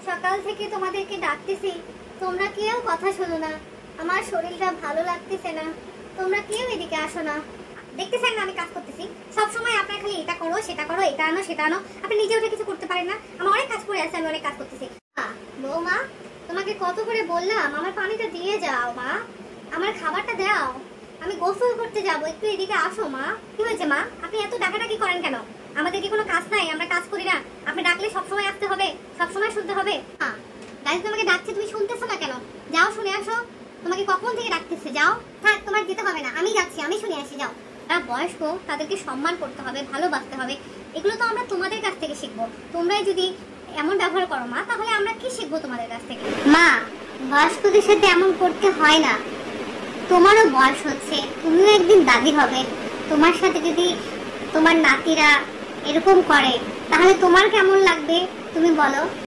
সকাল থেকে তোমাদেরকে ডাকতেছি, তোমরা কেউ কথা শোনো না। আমার শরীরটা ভালো লাগতেছে না, তোমরা কেউ এদিকে আসো না। দেখতেছেন না আমি কাজ করতেছি, সব সময় আপনারা খালি এটা করো সেটা করো, এটা আনো সেটা আনো, আপনি নিজে উঠে কিছু করতে পারেন না। আমার অনেক কাজ পড়ে আছে, আমি অনেক কাজ করতেছি। বৌমা, তোমাকে কত করে বললাম আমার পানিটা দিয়ে যাও মা, আমার খাবারটা দাও, আমি গোসল করতে যাব, একটু এদিকে আসো মা। কি হয়েছে মা, আপনি এত ডাকাডাকি করেন কেন? আমাদের কি কোনো কাজ নাই? আমরা কাজ করি না? আপনি ডাকলে সবসময় আসতে হবে, সবসময় শুনতে হবে? গাইজ তোমাকে ডাকছে, তুমি শুনতেছো না কেন? যাও শুনে আসো, তোমাকে কখন থেকে ডাকতেছে, যাও। থাক, তোমার যেতে হবে না, আমি যাচ্ছি, আমি শুনে আসি, যাও। তারা বয়স্ক, তাদেরকে সম্মান করতে হবে, ভালোবাসতে হবে, এগুলো তো আমরা তোমাদের কাছ থেকে শিখবো। তোমরাই যদি এমন ব্যবহার করো মা, তাহলে আমরা কি শিখবো তোমাদের কাছ থেকে? মা, বয়স্কদের সাথে এমন করতে হয় না। তোমারও বয়স হচ্ছে, তুমিও একদিন দাদি হবে। তোমার সাথে যদি তোমার নাতিরা এরকম করে, তাহলে তোমার কেমন লাগবে তুমি বলো?